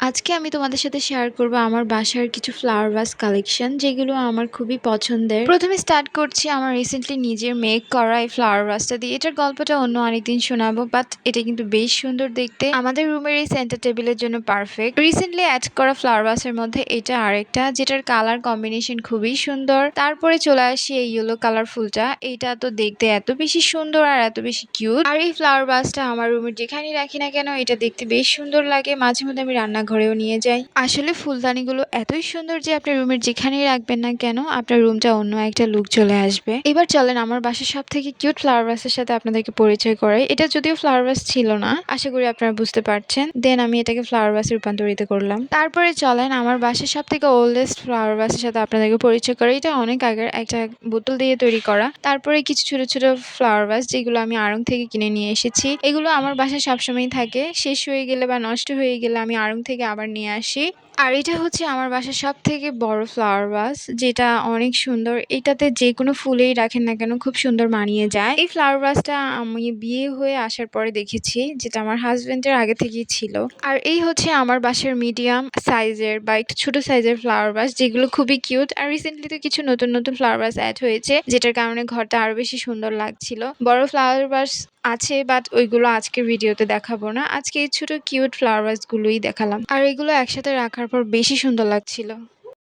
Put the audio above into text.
আজকে আমি তোমাদের সাথে শেয়ার করব আমার বাসার কিছু ফ্লাওয়ার ভাস কালেকশন যেগুলো আমার খুবই পছন্দের। প্রথমে স্টার্ট করছি আমার রিসেন্টলি নিজের মেক করা এই ফ্লাওয়ার ভাসটা দিয়ে। এটার গল্পটা অন্য আরেকদিন শোনাবো, বাট এটা কিন্তু বেশ সুন্দর দেখতে, আমাদের রুমের এই সেন্টার টেবিলের জন্য পারফেক্ট। রিসেন্টলি অ্যাড করা ফ্লাওয়ার ভাসের মধ্যে এটা আরেকটা, যেটার কালার কম্বিনেশন খুবই সুন্দর। তারপরে চলে আসি এই ইয়েলো কালার ফুলটা। এইটা তো দেখতে এত বেশি সুন্দর আর এত বেশি কিউট। আর এই ফ্লাওয়ার ভাসটা আমার রুমের যেখানেই রাখি না কেন এটা দেখতে বেশ সুন্দর লাগে। মাঝে মধ্যে আমি রান্নাঘরেও নিয়ে যাই। আসলে ফুলদানিগুলো এতই সুন্দর যে আপনি রুমের যেখানেই রাখবেন না কেন আপনার রুমটা অন্য একটা লুক চলে আসবে। এবার চলেন আমার বাসার সব থেকে কিউট ফ্লাওয়ার ভাসের সাথে আপনাদেরকে পরিচয় করাই। এটা যদিও ফ্লাওয়ার ভাস ছিল না, আশা করি আপনারা বুঝতে পারছেন। দেন আমি এটাকে ফ্লাওয়ার ভাসে রূপান্তরিত করলাম। তারপরে চলেন আমার বাসার সব থেকে ওল্ডেস্ট ফ্লাওয়ার ভাসের সাথে আপনাদেরকে পরিচয় করাই। এটা অনেক আগের একটা বোতল দিয়ে তৈরি করা। তারপরে কিছু ছোট ছোট ফ্লাওয়ার ভাস যেগুলো আমি আড়ং থেকে কিনে নিয়ে এসেছি। এগুলো আমার বাসায় সবসময় থাকে, শেষ হয়ে গেলে বা নষ্ট হয়ে গেলে আমি আড়ং থেকে আবার নিয়ে আসি। আর এটা হচ্ছে আমার বাসার সব থেকে বড় ফ্লাওয়ার ভাস, যেটা অনেক সুন্দর। এটাতে যে কোনো ফুলেই রাখেন না কেন খুব সুন্দর মানিয়ে যায়। এই ফ্লাওয়ার ভাসটা আমি বিয়ে হয়ে আসার পরে দেখেছি, যেটা আমার হাজবেন্ডের আগে থেকেই ছিল। আর এই হচ্ছে আমার বাসার মিডিয়াম সাইজের বা একটু ছোট সাইজের ফ্লাওয়ার ভাস, যেগুলো খুবই কিউট। আর রিসেন্টলি তো কিছু নতুন নতুন ফ্লাওয়ার ভাস অ্যাড হয়েছে, যেটার কারণে ঘরটা আরো বেশি সুন্দর লাগছিল। বড় ফ্লাওয়ার ভাস আছে, বাট ওইগুলো আজকের ভিডিওতে দেখাবো না। আজকে এই ছোট কিউট ফ্লাওয়ার ভাস গুলোই দেখালাম। আর এগুলো একসাথে রাখার পর বেশি সুন্দর লাগছিল।